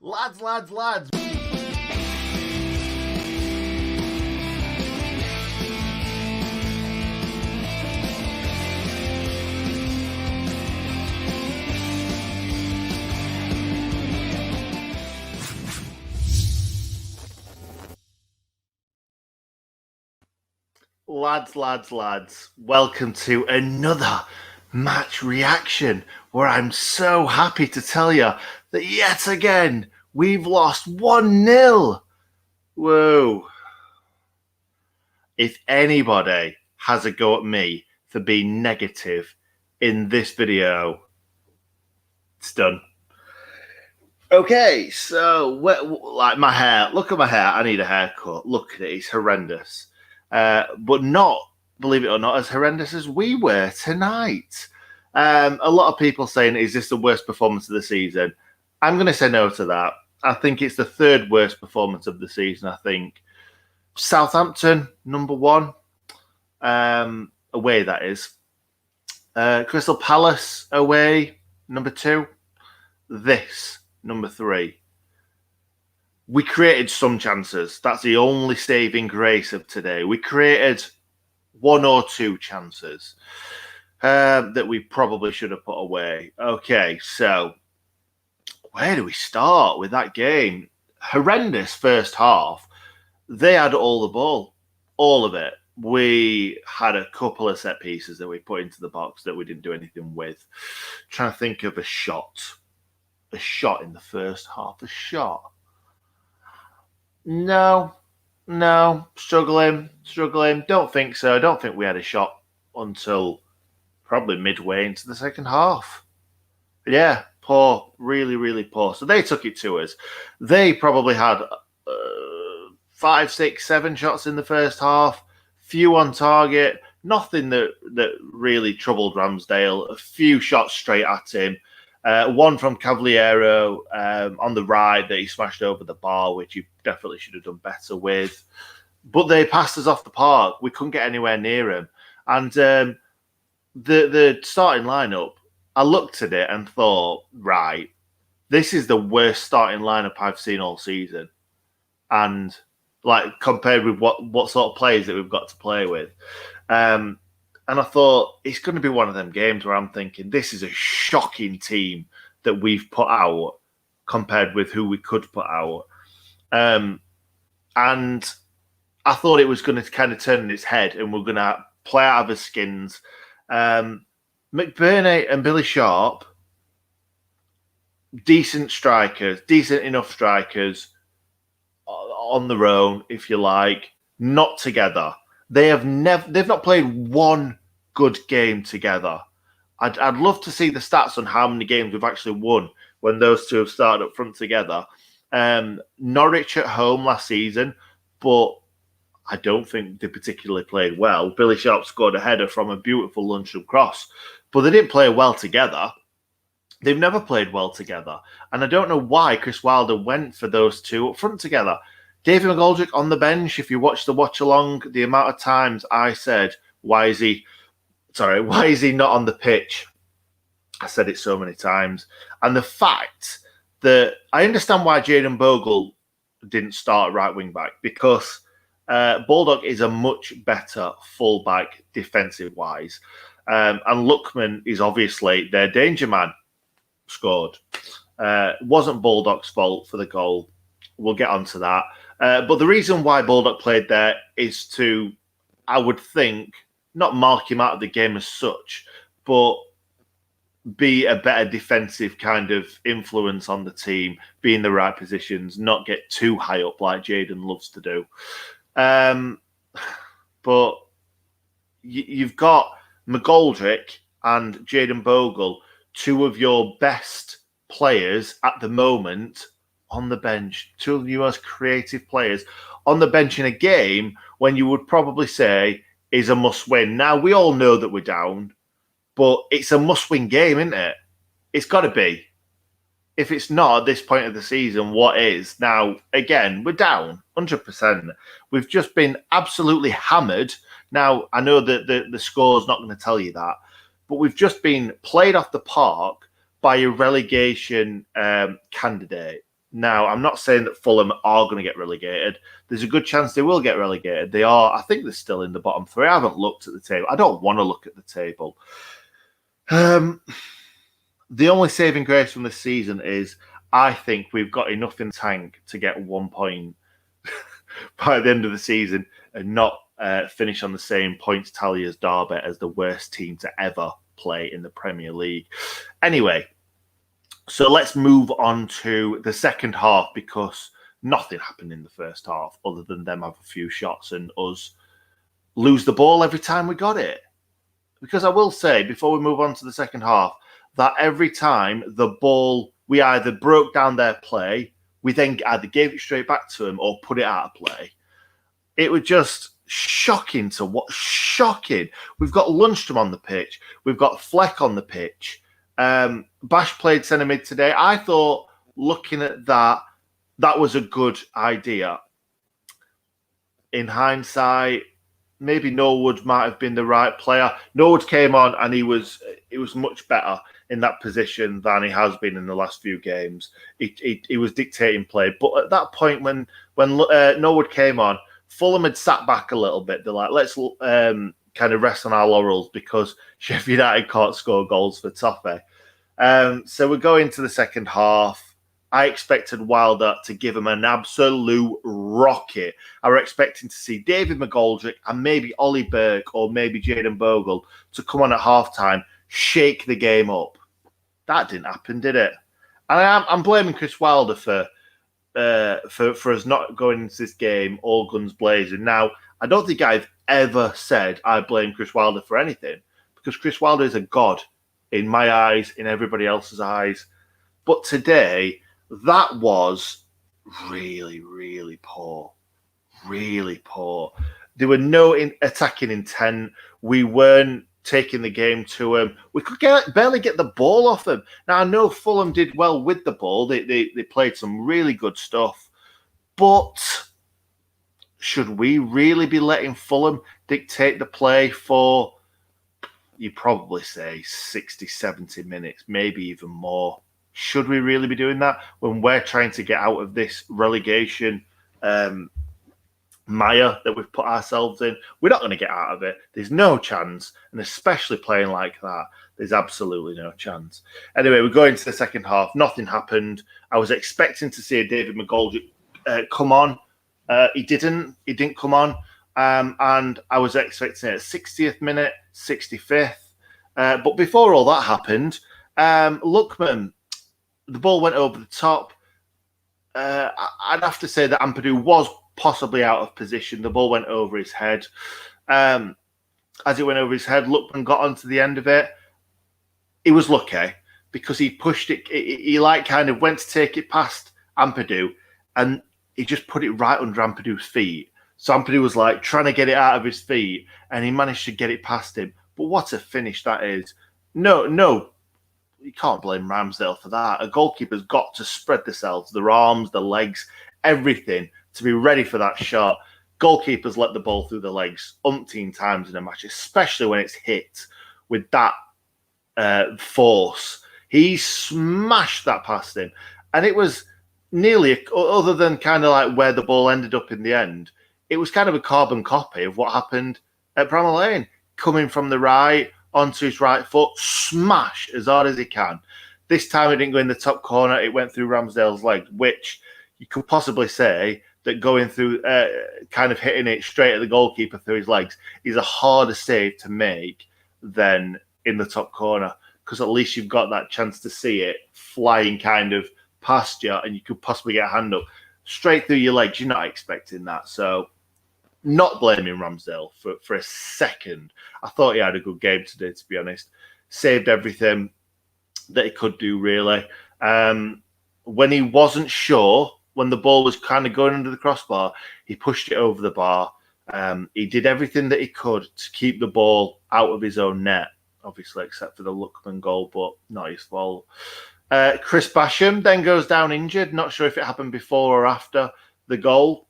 Lads, lads, lads. Lads, lads, lads, welcome to another match reaction where I'm so happy to tell you that yet again we've lost 1-0. Whoa. If anybody has a go at me for being negative in this video, it's done. Okay, so like my hair, look at my hair. I need a haircut. Look at it, it's horrendous. But not, believe it or not, as horrendous as we were tonight. A lot of people saying, is this the worst performance of the season? I'm going to say no to that. I think it's the third worst performance of the season, I think. Southampton, number one. Away, that is. Crystal Palace, away, number two. This, number three. We created some chances. That's the only saving grace of today. We created one or two chances that we probably should have put away. Okay, so where do we start with that game? Horrendous first half. They had all the ball, all of it. We had a couple of set pieces that we put into the box that we didn't do anything with. Trying to think of a shot in the first half. A shot. No, struggling. Don't think so. Don't think we had a shot until probably midway into the second half. Yeah, poor, really poor. So they took it to us. They probably had 5, 6, 7 shots in the first half. Few on target. Nothing that really troubled Ramsdale. A few shots straight at him. One from Cavaliero on the right that he smashed over the bar, which he definitely should have done better with. But they passed us off the park. We couldn't get anywhere near him. And the starting lineup, I looked at it and thought, right, this is the worst starting lineup I've seen all season. And like compared with what sort of players that we've got to play with. And I thought, it's going to be one of them games where I'm thinking, this is a shocking team that we've put out compared with who we could put out. And I thought it was going to kind of turn in its head and we're going to play out of our skins. McBurney and Billy Sharp, decent enough strikers on their own, if you like, not together. They've not played one good game together. I'd love to see the stats on how many games we've actually won when those two have started up front together. Norwich at home last season, but I don't think they particularly played well. Billy Sharp scored a header from a beautiful Lundstram cross, but they didn't play well together. They've never played well together. And I don't know why Chris Wilder went for those two up front together. David McGoldrick on the bench, if you watch the watch-along, the amount of times I said, why is he not on the pitch? I said it so many times. And the fact that I understand why Jayden Bogle didn't start right wing-back, because Baldock is a much better full-back defensive-wise. And Lookman is obviously their danger man. Scored. Wasn't Baldock's fault for the goal. We'll get onto that. But the reason why Baldock played there is to, I would think, not mark him out of the game as such, but be a better defensive kind of influence on the team, be in the right positions, not get too high up like Jayden loves to do. But you've got McGoldrick and Jayden Bogle, two of your best players at the moment, on the bench, two of your most creative players on the bench in a game when you would probably say is a must-win. Now, we all know that we're down, but it's a must-win game, isn't it? It's got to be. If it's not at this point of the season, what is? Now, again, we're down 100%. We've just been absolutely hammered. Now, I know that the score's not going to tell you that, but we've just been played off the park by a relegation candidate. Now, I'm not saying that Fulham are going to get relegated. There's a good chance they will get relegated. They are. I think they're still in the bottom three. I haven't looked at the table. I don't want to look at the table. The only saving grace from this season is I think we've got enough in the tank to get 1 point by the end of the season and not finish on the same points tally as Derby as the worst team to ever play in the Premier League. Anyway, so let's move on to the second half because nothing happened in the first half other than them have a few shots and us lose the ball every time we got it. Because I will say, before we move on to the second half, that every time the ball, we either broke down their play, we then either gave it straight back to them or put it out of play. It was just shocking to watch. Shocking. We've got Lundstrom on the pitch. We've got Fleck on the pitch. Bash played centre mid today. I thought, looking at that, that was a good idea. In hindsight, maybe Norwood might have been the right player. Norwood came on and he was much better in that position than he has been in the last few games. He was dictating play. But at that point when Norwood came on, Fulham had sat back a little bit. They're like, let's kind of rest on our laurels because Sheffield United can't score goals for Toffee. So we're going to the second half. I expected Wilder to give him an absolute rocket. I were expecting to see David McGoldrick and maybe Ollie Burke or maybe Jayden Bogle to come on at halftime, shake the game up. That didn't happen, did it? And I'm blaming Chris Wilder for us not going into this game all guns blazing. Now, I don't think I've ever said I blame Chris Wilder for anything because Chris Wilder is a god in my eyes, in everybody else's eyes. But today, that was really, really poor. Really poor. There were no attacking intent. We weren't taking the game to him. We could barely get the ball off him. Now, I know Fulham did well with the ball. They played some really good stuff. But should we really be letting Fulham dictate the play for, you probably say, 60, 70 minutes, maybe even more? Should we really be doing that when we're trying to get out of this relegation mire that we've put ourselves in? We're not going to get out of it. There's no chance. And especially playing like that, there's absolutely no chance. Anyway, we go into the second half. Nothing happened. I was expecting to see a David McGoldrick come on. He didn't. He didn't come on. And I was expecting it at 60th minute, 65th. But before all that happened, Lookman, the ball went over the top. I'd have to say that Ampadu was possibly out of position. The ball went over his head. As it went over his head, Lookman got onto the end of it. He was lucky because he pushed it. He like kind of went to take it past Ampadu and he just put it right under Ampadu's feet. So Ampadu was like trying to get it out of his feet and he managed to get it past him. But what a finish that is. No, you can't blame Ramsdale for that. A goalkeeper's got to spread themselves, their arms, their legs, everything to be ready for that shot. Goalkeepers let the ball through the legs umpteen times in a match, especially when it's hit with that force. He smashed that past him. And it was nearly, other than kind of like where the ball ended up in the end, it was kind of a carbon copy of what happened at Bramall Lane. Coming from the right, onto his right foot, smash as hard as he can. This time it didn't go in the top corner, it went through Ramsdale's legs, which you could possibly say that going through, kind of hitting it straight at the goalkeeper through his legs is a harder save to make than in the top corner, because at least you've got that chance to see it flying kind of past you and you could possibly get a hand up. Straight through your legs, you're not expecting that. So, not blaming Ramsdale for a second. I thought he had a good game today, to be honest. Saved everything that he could do, really. When he wasn't sure, when the ball was kind of going under the crossbar, he pushed it over the bar. He did everything that he could to keep the ball out of his own net, obviously, except for the Lookman goal, but not his fault. Chris Basham then goes down injured. Not sure if it happened before or after the goal.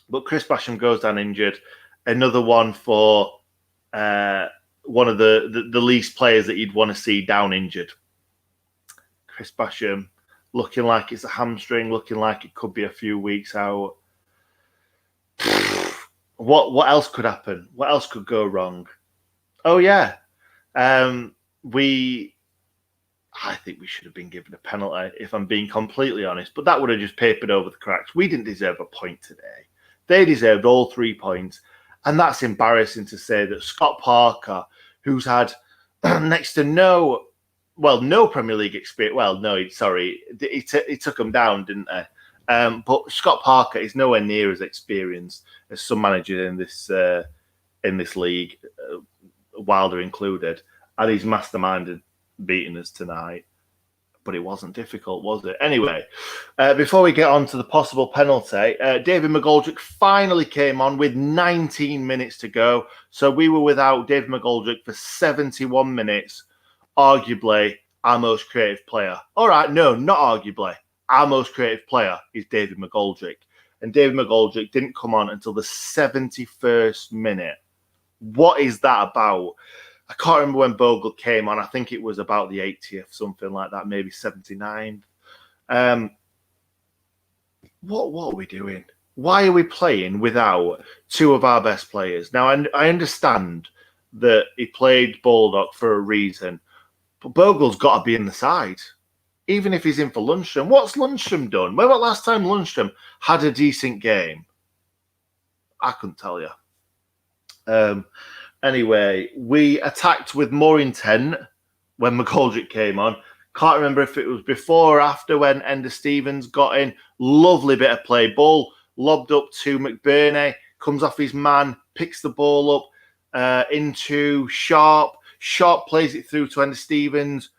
But Chris Basham goes down injured. Another one for one of the least players that you'd want to see down injured. Chris Basham looking like it's a hamstring, looking like it could be a few weeks out. What else could happen? What else could go wrong? Oh yeah, I think we should have been given a penalty, if I'm being completely honest. But that would have just papered over the cracks. We didn't deserve a point today. They deserved all 3 points. And that's embarrassing to say that Scott Parker, who's had next to no Premier League experience. Well, no, sorry. He took them down, didn't they? But Scott Parker is nowhere near as experienced as some managers in this league, Wilder included. And he's masterminded beating us tonight. But it wasn't difficult, was it? Anyway, before we get on to the possible penalty, David McGoldrick finally came on with 19 minutes to go. So we were without David McGoldrick for 71 minutes, arguably our most creative player. All right, no, not arguably. Our most creative player is David McGoldrick. And David McGoldrick didn't come on until the 71st minute. What is that about? I can't remember when Bogle came on. I think it was about the 80th, something like that, maybe 79th. What are we doing? Why are we playing without 2 of our best players? Now, I understand that he played Baldock for a reason, but Bogle's got to be in the side, even if he's in for Lundstrom. What's Lundstrom done? When was the last time Lundstrom had a decent game? I couldn't tell you. Anyway, we attacked with more intent when McGoldrick came on. Can't remember if it was before or after when Ender Stevens got in. Lovely bit of play. Ball lobbed up to McBurney. Comes off his man. Picks the ball up into Sharp. Sharp plays it through to Ender Stevens.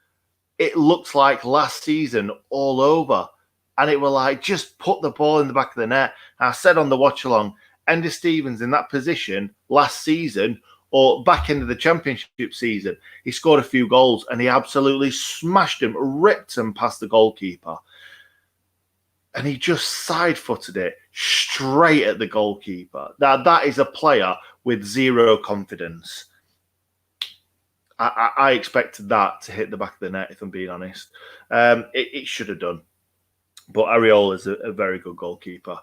It looks like last season all over. And it were like, just put the ball in the back of the net. And I said on the watch-along, Ender Stevens in that position last season or back into the championship season, he scored a few goals and he absolutely smashed them, ripped them past the goalkeeper. And he just side-footed it straight at the goalkeeper. Now, that is a player with zero confidence. I expected that to hit the back of the net, if I'm being honest. It should have done. But Areola is a very good goalkeeper.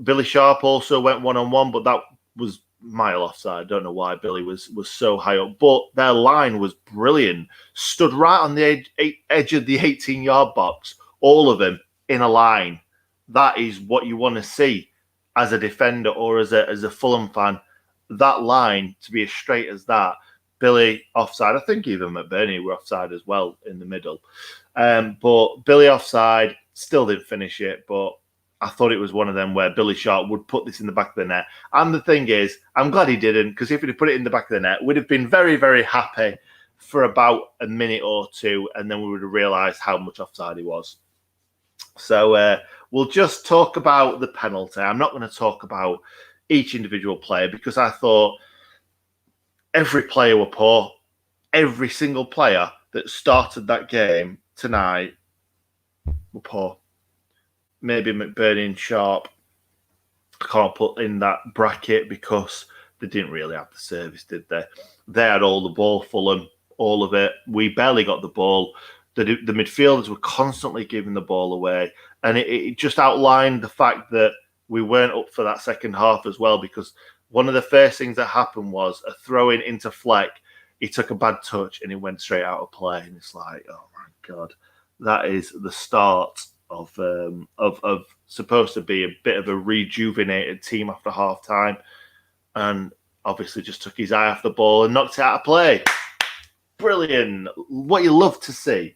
Billy Sharp also went one-on-one, but that was mile offside. I don't know why Billy was so high up, but their line was brilliant. Stood right on the edge of the 18-yard box, all of them in a line. That is what you want to see as a defender or as a Fulham fan. That line to be as straight as that. Billy offside. I think even McBurney were offside as well in the middle. But Billy offside, still didn't finish it, but I thought it was one of them where Billy Sharp would put this in the back of the net. And the thing is, I'm glad he didn't, because if he'd have put it in the back of the net, we'd have been very, very happy for about a minute or two, and then we would have realised how much offside he was. So we'll just talk about the penalty. I'm not going to talk about each individual player, because I thought every player were poor. Every single player that started that game tonight were poor. Maybe McBurney and Sharp I can't put in that bracket because they didn't really have the service, did they? They had all the ball, Fulham, all of it. We barely got the ball. The midfielders were constantly giving the ball away. And it just outlined the fact that we weren't up for that second half as well, because one of the first things that happened was a throw-in into Fleck. He took a bad touch and he went straight out of play. And it's like, oh, my God, that is the start of supposed to be a bit of a rejuvenated team after half-time. And obviously just took his eye off the ball and knocked it out of play. Brilliant. What you love to see.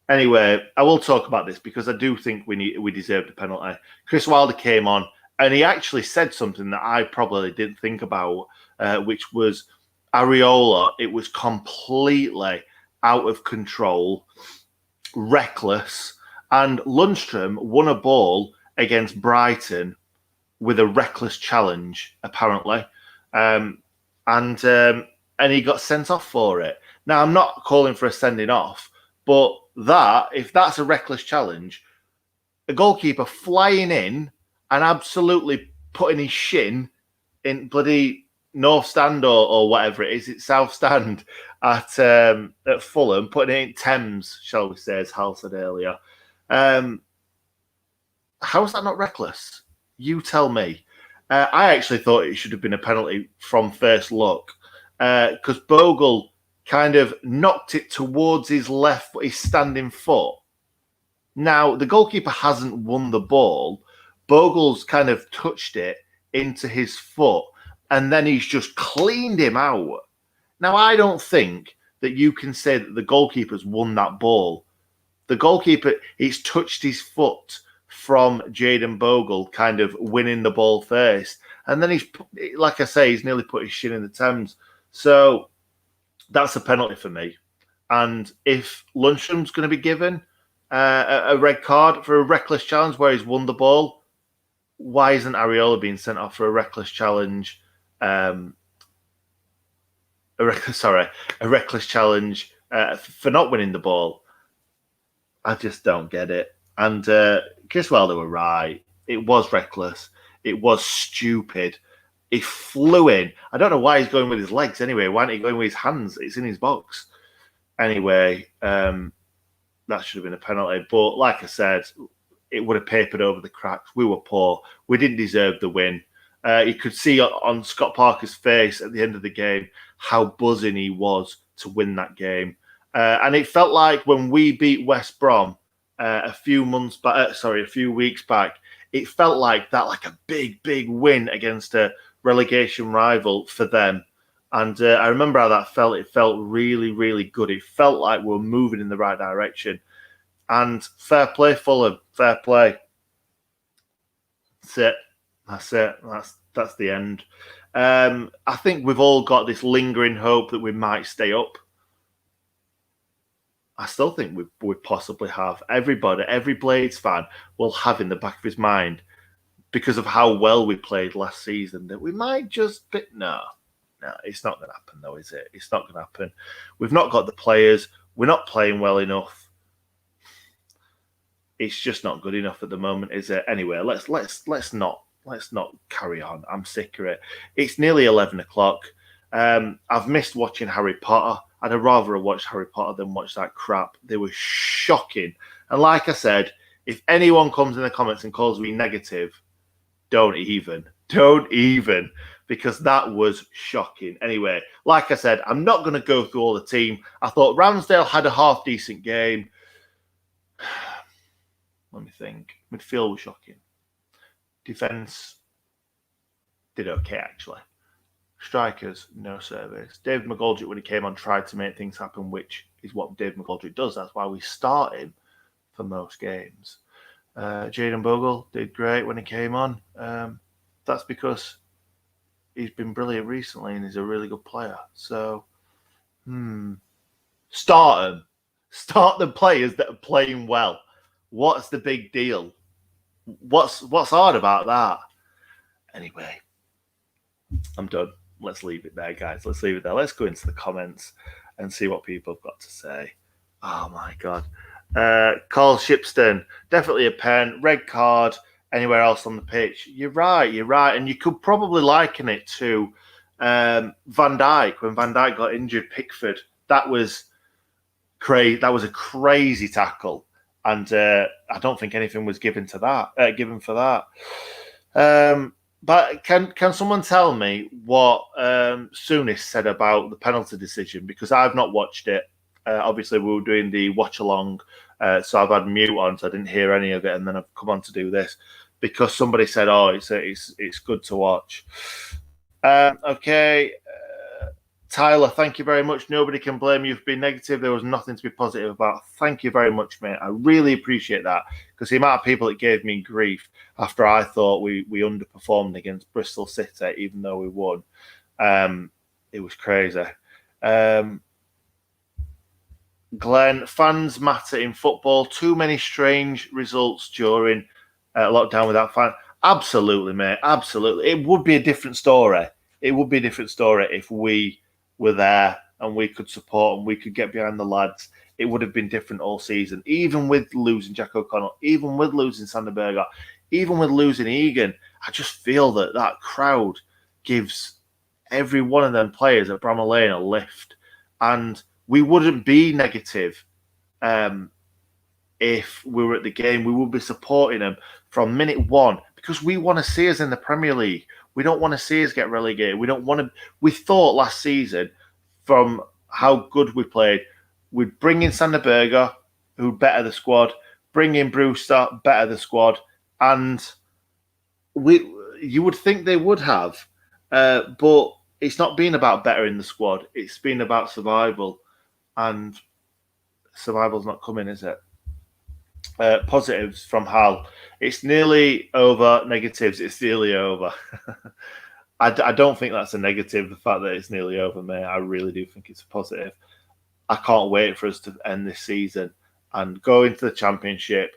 Anyway, I will talk about this because I do think we deserved a penalty. Chris Wilder came on and he actually said something that I probably didn't think about, which was Areola. It was completely out of control, reckless, and Lundstrom won a ball against Brighton with a reckless challenge, apparently, and he got sent off for it. Now, I'm not calling for a sending off, but if that's a reckless challenge, a goalkeeper flying in and absolutely putting his shin in bloody North Stand or whatever it is, it's South Stand at Fulham, putting it in Thames, shall we say, as Hal said earlier. How is that not reckless? You tell me. I actually thought it should have been a penalty from first look because Bogle kind of knocked it towards his his standing foot. Now, the goalkeeper hasn't won the ball. Bogle's kind of touched it into his foot, and then he's just cleaned him out. Now, I don't think that you can say that the goalkeeper's won that ball. The goalkeeper, he's touched his foot from Jayden Bogle kind of winning the ball first. And then he's, like I say, he's nearly put his shin in the Thames. So that's a penalty for me. And if Lundstrom's going to be given a red card for a reckless challenge where he's won the ball, why isn't Areola being sent off for a reckless challenge? A reckless challenge for not winning the ball. I just don't get it. And Chris Wilder were right. It was reckless. It was stupid. He flew in. I don't know why he's going with his legs anyway. Why aren't he going with his hands? It's in his box. Anyway, that should have been a penalty. But like I said, it would have papered over the cracks. We were poor. We didn't deserve the win. You could see on Scott Parker's face at the end of the game how buzzing he was to win that game. And it felt like when we beat West Brom a few weeks back, it felt like that, like a big win against a relegation rival for them. And I remember how that felt. It felt really good. It felt like we were moving in the right direction. And fair play, Fulham. Fair play. That's it. That's the end. I think we've all got this lingering hope that we might stay up. I still think we possibly have. Everybody, every Blades fan will have in the back of his mind, because of how well we played last season, that we might just... No, it's not going to happen though, is it? It's not going to happen. We've not got the players. We're not playing well enough. It's just not good enough at the moment, is it? Anyway, let's not carry on. I'm sick of it. It's nearly 11 o'clock. I've missed watching Harry Potter. I'd have rather have watched Harry Potter than watch that crap. They were shocking. And like I said, if anyone comes in the comments and calls me negative, don't even, because that was shocking. Anyway, like I said, I'm not going to go through all the team. I thought Ramsdale had a half-decent game. Let me think. Midfield was shocking. Defence did okay, actually. Strikers, no service. David McGoldrick, when he came on, tried to make things happen, which is what David McGoldrick does. That's why we start him for most games. Jayden Bogle did great when he came on. That's because he's been brilliant recently and he's a really good player. So, start him. Start the players that are playing well. What's the big deal? What's hard about that? Anyway, I'm done. Let's leave it there, guys. Let's leave it there. Let's go into the comments and see what people have got to say. Oh, my God. Carl Shipston, definitely a pen. Red card anywhere else on the pitch. You're right. And you could probably liken it to Van Dijk. When Van Dijk got injured, Pickford. That was crazy. That was a crazy tackle. And I don't think anything was given for that. But can someone tell me what Souness said about the penalty decision? Because I've not watched it. Obviously, we were doing the watch along, so I've had mute on, so I didn't hear any of it, and then I've come on to do this because somebody said, "Oh, it's good to watch." Okay. Tyler, thank you very much. Nobody can blame you for being negative. There was nothing to be positive about. Thank you very much, mate. I really appreciate that, because the amount of people that gave me grief after I thought we underperformed against Bristol City, even though we won, it was crazy. Glenn, fans matter in football. Too many strange results during lockdown without fans. Absolutely, mate. Absolutely. It would be a different story. It would be a different story if we were there and we could support and we could get behind the lads. It would have been different all season, even with losing Jack O'Connell, even with losing Sander Berger, even with losing Egan. I just feel that crowd gives every one of them players at Bramall Lane a lift, and we wouldn't be negative if if we were at the game, we would be supporting them from minute one because we want to see us in the Premier League. We don't want to see us get relegated. We don't want to. We thought last season, from how good we played, we'd bring in Sander Berger, who'd better the squad, bring in Brewster, better the squad, and you would think they would have, but it's not been about bettering the squad. It's been about survival, and survival's not coming, is it? Positives from Hal. It's nearly over. Negatives, it's nearly over. I don't think that's a negative, the fact that it's nearly over, mate. I really do think it's a positive. I can't wait for us to end this season and go into the Championship,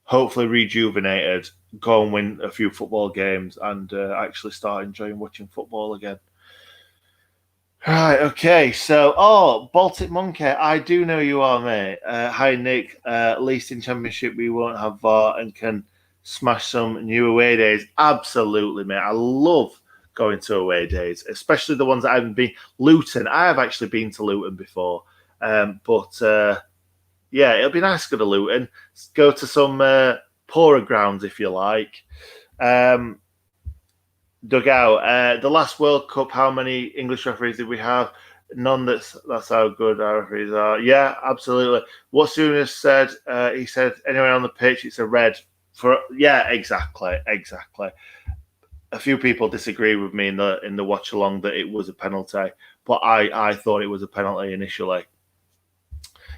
hopefully rejuvenated, go and win a few football games and actually start enjoying watching football again. Right, okay. So, Baltic Monkey, I do know you are, mate. Hi, Nick. At least in Championship, we won't have VAR and can smash some new away days. Absolutely, mate. I love going to away days, especially the ones that I haven't been. Luton, I have actually been to Luton before. But yeah, it'll be nice to go to Luton. Go to some poorer grounds, if you like. Dugout. The last World Cup, how many English referees did we have? None. That's how good our referees are. Yeah, absolutely. What Souness said, he said, anyway on the pitch, it's a red. Yeah, exactly. A few people disagree with me in the watch along that it was a penalty, but I thought it was a penalty initially.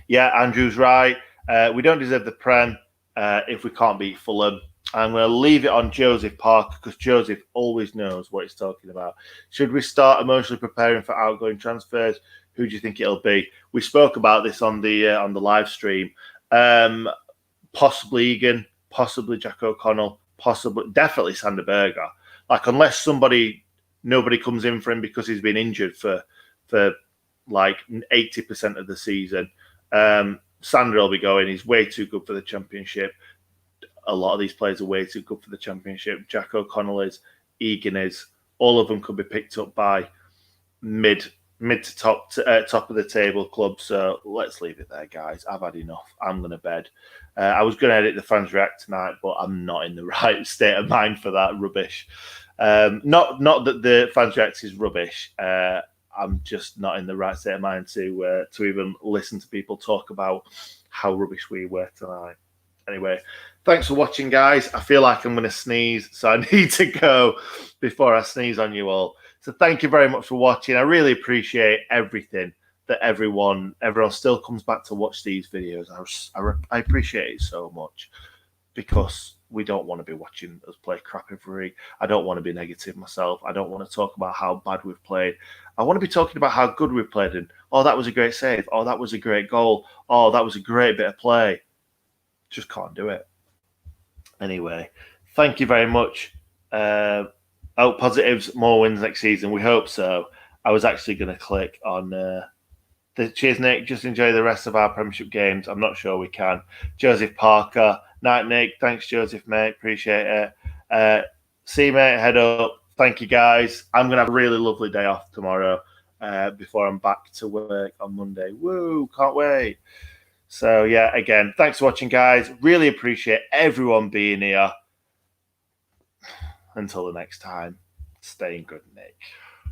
Yeah, Andrew's right. We don't deserve the Prem if we can't beat Fulham. I'm going to leave it on Joseph Parker because Joseph always knows what he's talking about. Should we start emotionally preparing for outgoing transfers? Who do you think it'll be? We spoke about this on the live stream. Possibly Egan, possibly Jack O'Connell, definitely Sander Berger. Like, unless nobody comes in for him because he's been injured for like 80% of the season. Sander will be going. He's way too good for the Championship. A lot of these players are way too good for the Championship. Jack O'Connell is, Egan is. All of them could be picked up by mid to top of the table clubs. So let's leave it there, guys. I've had enough. I'm going to bed. I was going to edit the Fans React tonight, but I'm not in the right state of mind for that rubbish. Not that the Fans React is rubbish. I'm just not in the right state of mind to even listen to people talk about how rubbish we were tonight. Anyway, thanks for watching, guys. I feel like I'm going to sneeze, so I need to go before I sneeze on you all. So thank you very much for watching. I really appreciate everything that everyone still comes back to watch these videos. I appreciate it so much because we don't want to be watching us play crap every week. I don't want to be negative myself. I don't want to talk about how bad we've played. I want to be talking about how good we've played. And, oh, that was a great save. Oh, that was a great goal. Oh, that was a great bit of play. Just can't do it. Anyway, thank you very much. Positives, more wins next season. We hope so. I was actually going to click on the cheers, Nick. Just enjoy the rest of our Premiership games. I'm not sure we can. Joseph Parker. Night, Nick. Thanks, Joseph, mate. Appreciate it. See you, mate. Head up. Thank you, guys. I'm going to have a really lovely day off tomorrow before I'm back to work on Monday. Woo, can't wait. So, yeah, again, thanks for watching, guys. Really appreciate everyone being here. Until the next time, stay in good, Nick.